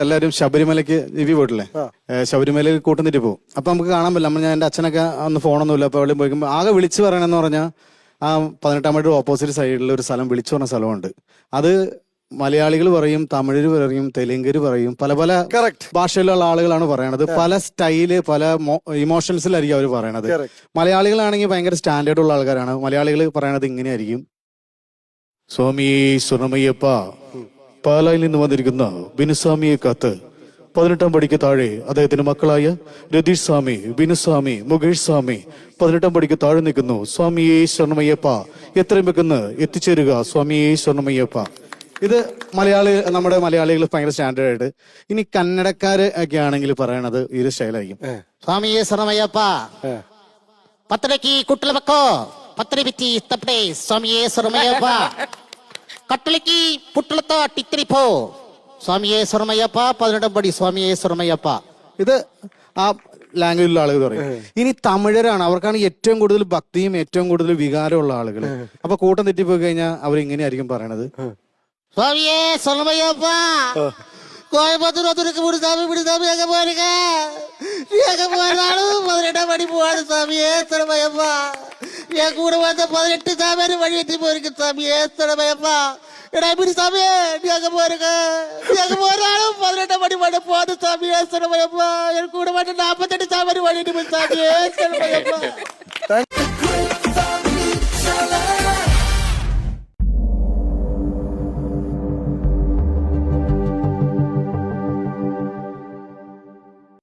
എല്ലാവരും ശബരിമലയ്ക്ക് ദിവ്യ പോയിട്ടില്ലേ? ശബരിമലയിൽ കൂട്ടുന്നിട്ട് പോകും. അപ്പൊ നമുക്ക് കാണാൻ പറ്റില്ല. ഞാൻ എന്റെ അച്ഛനൊക്കെ അന്ന് ഫോണൊന്നുമില്ല. അപ്പൊ അവിടെ പോയിക്കുമ്പോൾ ആകെ വിളിച്ചു പറയണെന്ന് പറഞ്ഞാൽ ആ 18-ാം മൈൽ ഓപ്പോസിറ്റ് സൈഡിൽ ഒരു സ്ഥലം വിളിച്ചു പറഞ്ഞ സ്ഥലമുണ്ട്. അത് മലയാളികൾ പറയും, തമിഴര് പറയും, തെലുങ്കര് പറയും, പല പല ഭാഷയിലുള്ള ആളുകളാണ് പറയണത്. പല സ്റ്റൈല്, പല ഇമോഷൻസിലായിരിക്കും അവർ പറയണത്. മലയാളികളാണെങ്കിൽ ഭയങ്കര സ്റ്റാൻഡേർഡ് ഉള്ള ആൾക്കാരാണ്. മലയാളികൾ പറയണത് ഇങ്ങനെയായിരിക്കും: സ്വാമി സ്വർണമയ്യപ്പ, പാലായിൽ നിന്ന് വന്നിരിക്കുന്ന ബിനുസ്വാമിയെ കാത്ത് 18-ാം പടിക്ക് താഴെ അദ്ദേഹത്തിന്റെ മക്കളായ രതീഷ് സ്വാമി, ബിനുസ്വാമി, മുകേഷ് സ്വാമി 18-ാം പടിക്ക് താഴെ നിൽക്കുന്നു. സ്വാമിയെ ശരണമയ്യപ്പ, എത്രയും വെക്കുന്ന എത്തിച്ചേരുക സ്വാമിയെ ശരണമയ്യപ്പ. ഇത് നമ്മുടെ മലയാളികൾ ഭയങ്കര സ്റ്റാൻഡേർഡ് ആയിട്ട്. ഇനി കന്നഡക്കാര് ഒക്കെ ആണെങ്കിൽ പറയണത് ഈ ഒരു സ്റ്റൈലായിരിക്കും: സ്വാമിയെ ശരണമയ്യപ്പ, പത്തരക്ക് കുട്ടല വെക്കോ, പത്തര ഭിത്തി തപ്പടേ സ്വാമിയെ ശരണമയ്യപ്പ, കട്ടലക്ക് പുട്ടളത്തോ ടിത്തരിപ്പോ സ്വാമിയെ ശരണമയ്യപ്പ, 18-ാം പടി സ്വാമിയെ ശരണമയ്യപ്പ. ഇത് ആ ലാംഗ്വേജിലുള്ള ആളുകൾ പറയും. ഇനി തമിഴരാണ്, അവർക്കാണ് ഏറ്റവും കൂടുതൽ ഭക്തിയും ഏറ്റവും കൂടുതൽ വികാരമുള്ള ആളുകൾ. അപ്പൊ കൂട്ടം തെറ്റിപ്പോയി കഴിഞ്ഞാൽ അവരിങ്ങനെയായിരിക്കും പറയണത്: സ്വാമിയെ ശരണമയ്യപ്പ, കോയമ്പത്തൂർ വിടുതാമി എങ്ങ പോരുക, എങ്ങ പോയതാണ് 18-ാം പടി പോവാണ് സ്വാമിയെ ശരണമയ്യപ്പ, ഞാൻ കൂടെ വന്ന 18 സാമേര് വഴി എത്തി പോയിരിക്കും സ്വാമിയെ ശരണമയ്യപ്പ. എടാ പിന്നെ സ്വാമിയെ നീ അങ്ങ് പോരുക, നീ അങ്ങ് പോരാളും 18-ാം പടി വഴി പോവാണ് സ്വാമിയെ ശരണമയ്യപ്പ, ഞാൻ കൂടെ വന്ന 48 സാമേര് വഴി സ്വാമിയെ ശരണമയ്യപ്പ.